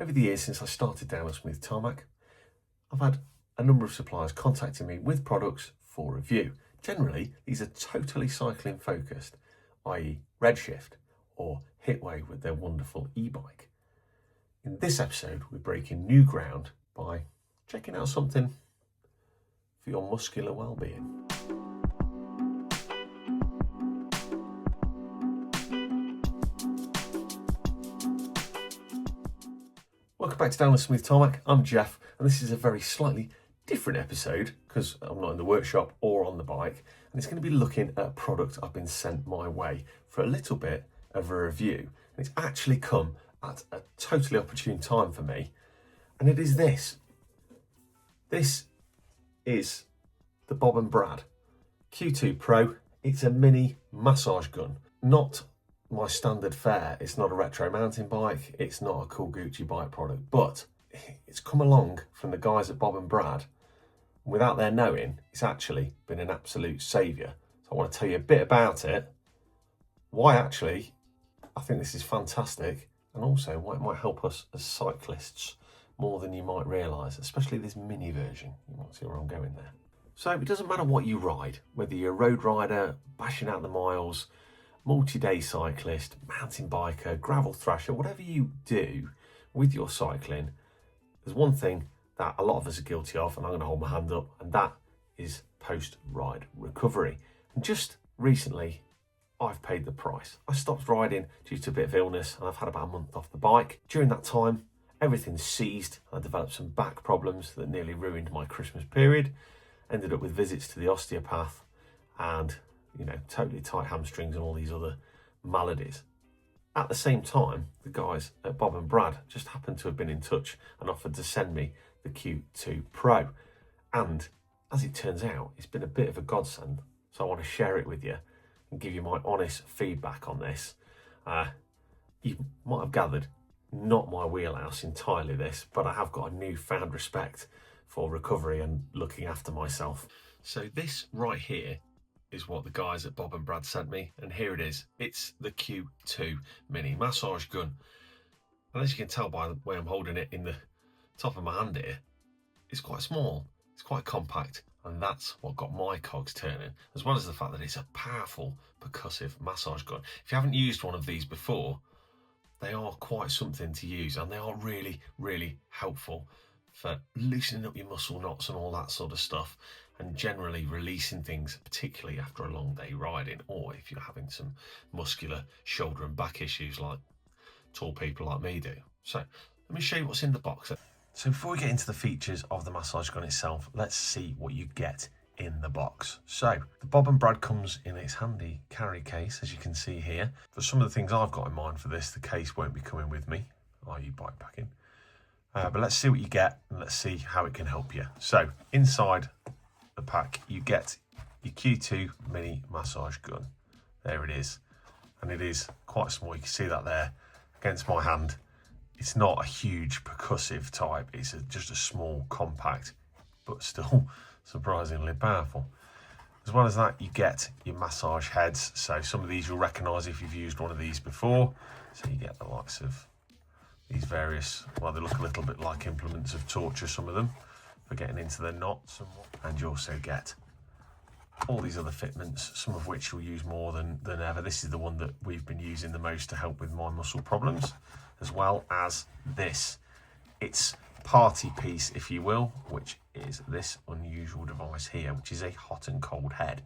Over the years since I started down on Smooth Tarmac, I've had a number of suppliers contacting me with products for review. Generally, these are totally cycling focused, i.e. Redshift or Hitway with their wonderful e-bike. In this episode, we're breaking new ground by checking out something for your muscular well-being. Welcome back to Down the Smooth Tarmac. I'm Jeff, and this is a very slightly different episode because I'm not in the workshop or on the bike, and it's going to be looking at a product I've been sent my way for a little bit of a review. And it's actually come at a totally opportune time for me, and it is this. This is the Bob and Brad Q2 Pro. It's a mini massage gun, not my standard fare. It's not a retro mountain bike, it's not a cool Gucci bike product, but it's come along from the guys at Bob and Brad. Without their knowing, it's actually been an absolute saviour. So I want to tell you a bit about it, why actually I think this is fantastic, and also why it might help us as cyclists more than you might realise, especially this mini version. You might see where I'm going there. So it doesn't matter what you ride, whether you're a road rider, bashing out the miles, multi-day cyclist, mountain biker, gravel thrasher, whatever you do with your cycling, there's one thing that a lot of us are guilty of, and I'm going to hold my hand up, and that is post-ride recovery. And just recently, I've paid the price. I stopped riding due to a bit of illness, and I've had about a month off the bike. During that time, everything ceased. I developed some back problems that nearly ruined my Christmas period. Ended up with visits to the osteopath and totally tight hamstrings and all these other maladies. At the same time, the guys at Bob and Brad just happened to have been in touch and offered to send me the Q2 Pro. And as it turns out, it's been a bit of a godsend. So I want to share it with you and give you my honest feedback on this. You might have gathered, not my wheelhouse entirely this, but I have got a newfound respect for recovery and looking after myself. So this right here is what the guys at Bob and Brad sent me, and here it is. It's the Q2 mini massage gun, and as you can tell by the way I'm holding it in the top of my hand here, it's quite small, it's quite compact, and that's what got my cogs turning, as well as the fact that it's a powerful percussive massage gun. If you haven't used one of these before, they are quite something to use, and they are really, really helpful for loosening up your muscle knots and all that sort of stuff, and generally releasing things, particularly after a long day riding, or if you're having some muscular shoulder and back issues like tall people like me do. So let me show you what's in the box. So before we get into the features of the massage gun itself, let's see what you get in the box. So the Bob and Brad comes in its handy carry case, as you can see here. For some of the things I've got in mind for this, the case won't be coming with me, i.e. bike packing. But let's see what you get, and let's see how it can help you. So inside the pack, you get your Q2 mini massage gun. There it is, and it is quite small. You can see that there against my hand. It's not a huge percussive type. It's just a small, compact, but still surprisingly powerful. As well as that, you get your massage heads. So some of these you'll recognise if you've used one of these before. So you get the likes of these various, well, they look a little bit like implements of torture, some of them, for getting into their knots. And you also get all these other fitments, some of which you'll use more than ever. This is the one that we've been using the most to help with my muscle problems, as well as this. It's party piece, if you will, which is this unusual device here, which is a hot and cold head.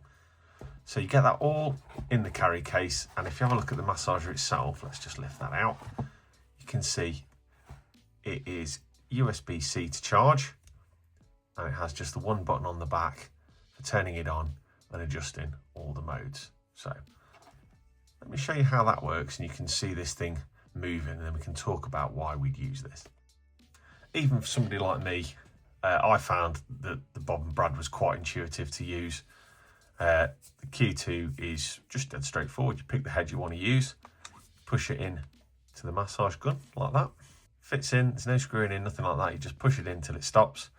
So you get that all in the carry case, and if you have a look at the massager itself, let's just lift that out. You can see it is USB-C to charge, and it has just the one button on the back for turning it on and adjusting all the modes. So let me show you how that works, and you can see this thing moving, and then we can talk about why we'd use this. Even for somebody like me, I found that the Bob and Brad was quite intuitive to use. The Q2 is just dead straightforward. You pick the head you want to use, push it in to the massage gun like that. Fits in, there's no screwing in, nothing like that. You just push it in till it stops,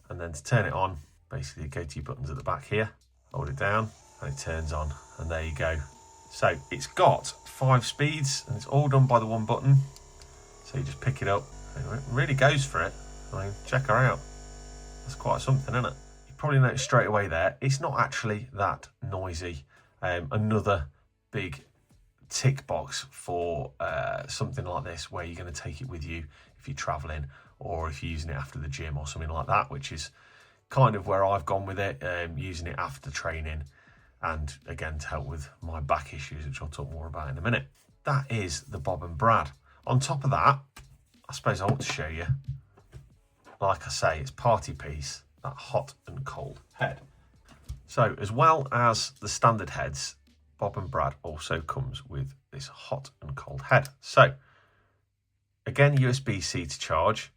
and then to turn it on, basically go to your buttons at the back here, hold it down, and it turns on, and there you go. So it's got 5 speeds, and it's all done by the one button. So you just pick it up It really goes for it. I mean, check her out. That's quite something, isn't it? You probably notice straight away there, it's not actually that noisy. Another big tick box for something like this, where you're going to take it with you if you're traveling or if you're using it after the gym or something like that, which is kind of where I've gone with it, using it after training, and again to help with my back issues, which I'll talk more about in a minute. That is the Bob and Brad. On top of that, I suppose I ought to show you, like I say, it's party piece, that hot and cold head. So as well as the standard heads, Bob and Brad also comes with this hot and cold head. So again, USB-C to charge.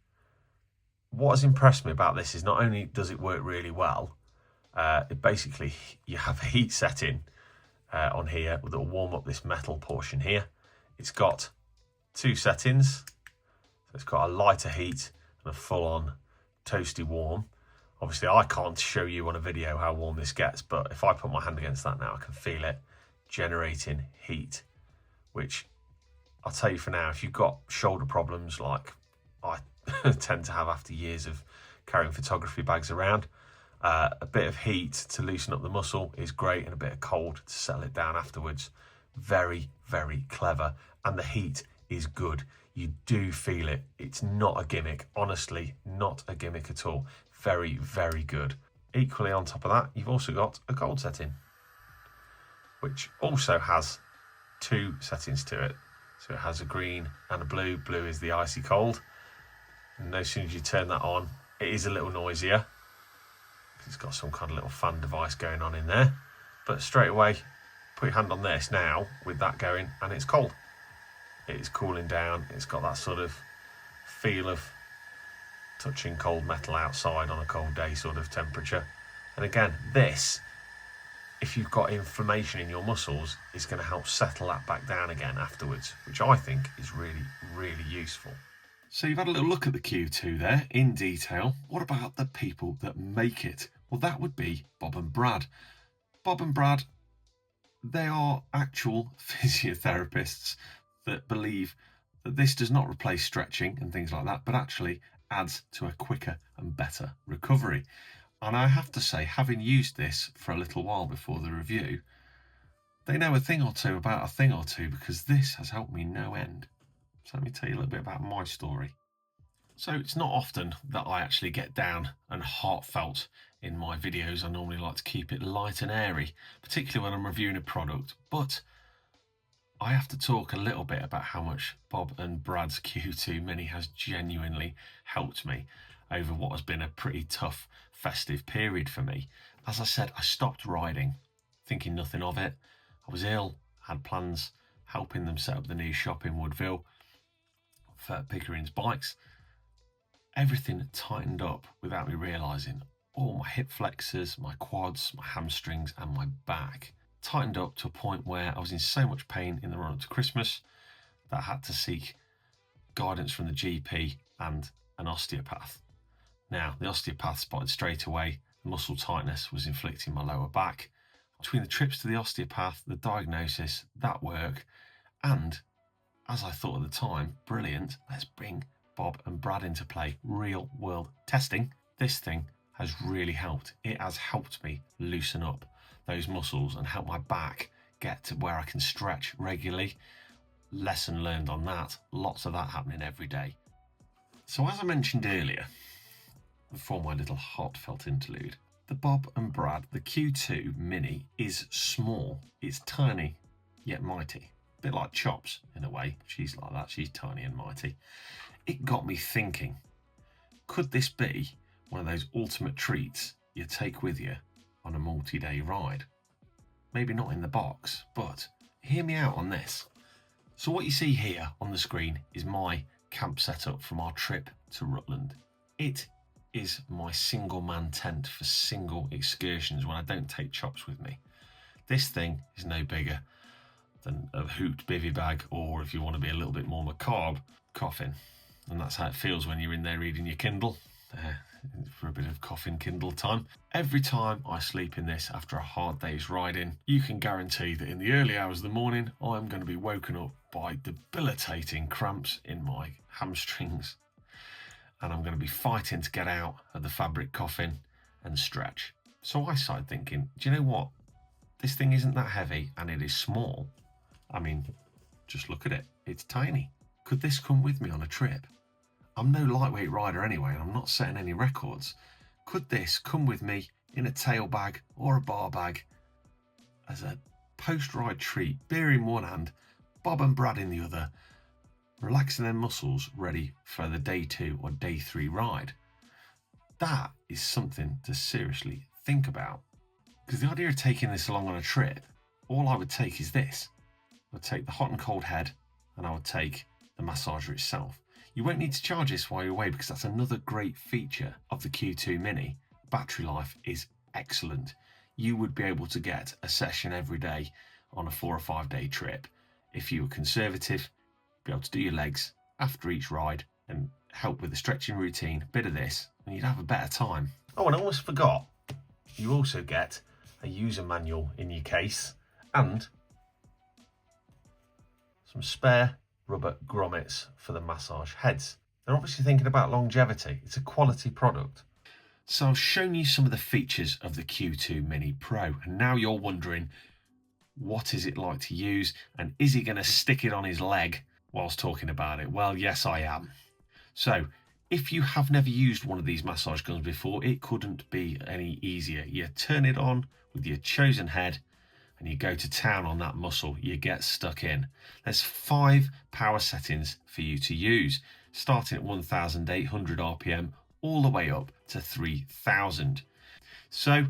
What has impressed me about this is not only does it work really well, it basically, you have a heat setting on here that will warm up this metal portion here. It's got two settings. So it's got a lighter heat and a full-on toasty warm. Obviously, I can't show you on a video how warm this gets, but if I put my hand against that now, I can feel it generating heat, which I'll tell you for now, if you've got shoulder problems like I tend to have after years of carrying photography bags around, a bit of heat to loosen up the muscle is great, and a bit of cold to settle it down afterwards. Very, very clever. And the heat is good. You do feel it. It's not a gimmick. Honestly, not a gimmick at all. Very, very good. Equally on top of that, you've also got a cold setting, which also has two settings to it. So it has a green and a blue. Blue is the icy cold. And as soon as you turn that on, it is a little noisier. It's got some kind of little fan device going on in there. But straight away, put your hand on this now with that going, and it's cold. It is cooling down. It's got that sort of feel of touching cold metal outside on a cold day sort of temperature. And again, this, if you've got inflammation in your muscles, is going to help settle that back down again afterwards, which I think is really, really useful. So you've had a little look at the Q2 there in detail. What about the people that make it? Well, that would be Bob and Brad. Bob and Brad, they are actual physiotherapists that believe that this does not replace stretching and things like that, but actually adds to a quicker and better recovery. And I have to say, having used this for a little while before the review, they know a thing or two about a thing or two, because this has helped me no end. So let me tell you a little bit about my story. So it's not often that I actually get down and heartfelt in my videos. I normally like to keep it light and airy, particularly when I'm reviewing a product. But I have to talk a little bit about how much Bob and Brad's Q2 Mini has genuinely helped me over what has been a pretty tough festive period for me. As I said, I stopped riding, thinking nothing of it. I was ill, had plans helping them set up the new shop in Woodville for Pickering's bikes. Everything tightened up without me realising. All my hip flexors, my quads, my hamstrings and my back tightened up to a point where I was in so much pain in the run up to Christmas that I had to seek guidance from the GP and an osteopath. Now, the osteopath spotted straight away the muscle tightness was inflicting my lower back. Between the trips to the osteopath, the diagnosis, that work, and as I thought at the time, brilliant, let's bring Bob and Brad into play, real world testing. This thing has really helped. It has helped me loosen up those muscles and help my back get to where I can stretch regularly. Lesson learned on that. Lots of that happening every day. So as I mentioned earlier, before my little heartfelt interlude, the Bob and Brad, the Q2 Mini is small. It's tiny, yet mighty. A bit like Chops in a way. She's like that. She's tiny and mighty. It got me thinking, could this be one of those ultimate treats you take with you on a multi-day ride? Maybe not in the box, but hear me out on this. So what you see here on the screen is my camp setup from our trip to Rutland. It is my single man tent for single excursions when I don't take Chops with me. This thing is no bigger than a hoot bivy bag, or if you want to be a little bit more macabre, coffin. And that's how it feels when you're in there reading your Kindle for a bit of coffin Kindle time. Every time I sleep in this after a hard day's riding, you can guarantee that in the early hours of the morning, I'm going to be woken up by debilitating cramps in my hamstrings. and I'm going to be fighting to get out of the fabric coffin and stretch. So I started thinking, do you know what? This thing isn't that heavy and it is small. I mean, just look at it. It's tiny. Could this come with me on a trip? I'm no lightweight rider anyway, and I'm not setting any records. Could this come with me in a tail bag or a bar bag as a post-ride treat, beer in one hand, Bob and Brad in the other, relaxing their muscles ready for the day 2 or day 3 ride? That is something to seriously think about. Because the idea of taking this along on a trip, all I would take is this. I would take the hot and cold head, and I would take the massager itself. You won't need to charge this while you're away, because that's another great feature of the Q2 Mini. Battery life is excellent. You would be able to get a session every day on a 4 or 5 day trip. If you were conservative, be able to do your legs after each ride and help with the stretching routine, a bit of this, and you'd have a better time. Oh, and I almost forgot, you also get a user manual in your case and some spare rubber grommets for the massage heads. They're obviously thinking about longevity. It's a quality product. So I've shown you some of the features of the Q2 Mini Pro, and now you're wondering, what is it like to use, and is he going to stick it on his leg whilst talking about it? Well, yes, I am. So if you have never used one of these massage guns before, it couldn't be any easier. You turn it on with your chosen head and you go to town on that muscle. You get stuck in. There's 5 power settings for you to use, starting at 1,800 RPM all the way up to 3,000. So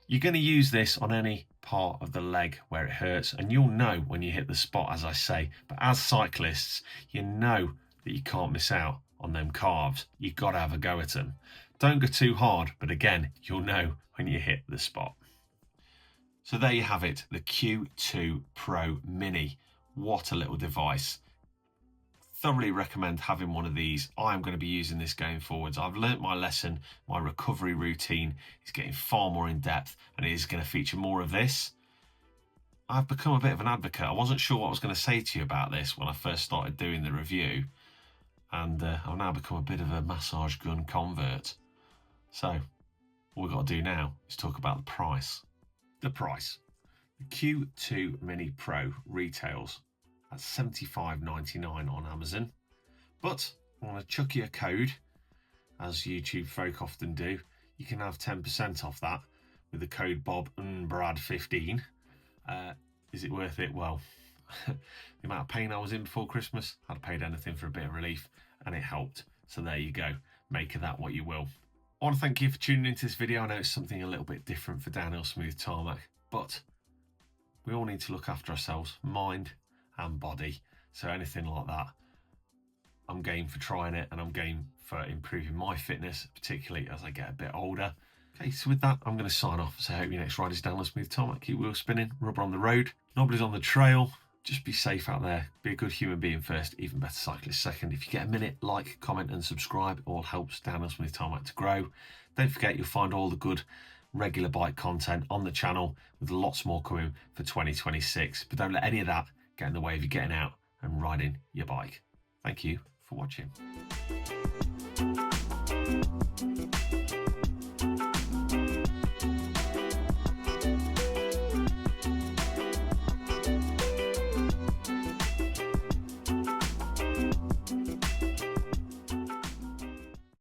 you're going to use this on any part of the leg where it hurts, and you'll know when you hit the spot, as I say. But as cyclists, you know that you can't miss out on them calves. You've got to have a go at them. Don't go too hard, but again, you'll know when you hit the spot. So there you have it, the Q2 Pro Mini. What a little device. Thoroughly recommend having one of these. I'm going to be using this going forwards. I've learnt my lesson. My recovery routine is getting far more in depth, and it is going to feature more of this. I've become a bit of an advocate. I wasn't sure what I was going to say to you about this when I first started doing the review, and I've now become a bit of a massage gun convert. So all we've got to do now is talk about the price. The price. The Q2 Mini Pro retails at $75.99 on Amazon, but I'm going to chuck you a code, as YouTube folk often do. You can have 10% off that with the code BobandBrad15. Is it worth it? Well, the amount of pain I was in before Christmas, I'd paid anything for a bit of relief, and it helped. So there you go. Make of that what you will. I want to thank you for tuning into this video. I know it's something a little bit different for downhill smooth tarmac, but we all need to look after ourselves, mind and body. So anything like that, I'm game for trying it, and I'm game for improving my fitness, particularly as I get a bit older. Okay, so with that, I'm going to sign off. So I hope your next ride is downhill smooth tarmac. Keep wheel spinning, rubber on the road, knobblies on the trail. Just be safe out there. Be a good human being first, even better cyclist second. If you get a minute, like, comment and subscribe. It all helps downhill smooth tarmac to grow. Don't forget, you'll find all the good regular bike content on the channel, with lots more coming for 2026. But don't let any of that get in the way of you getting out and riding your bike. Thank you for watching.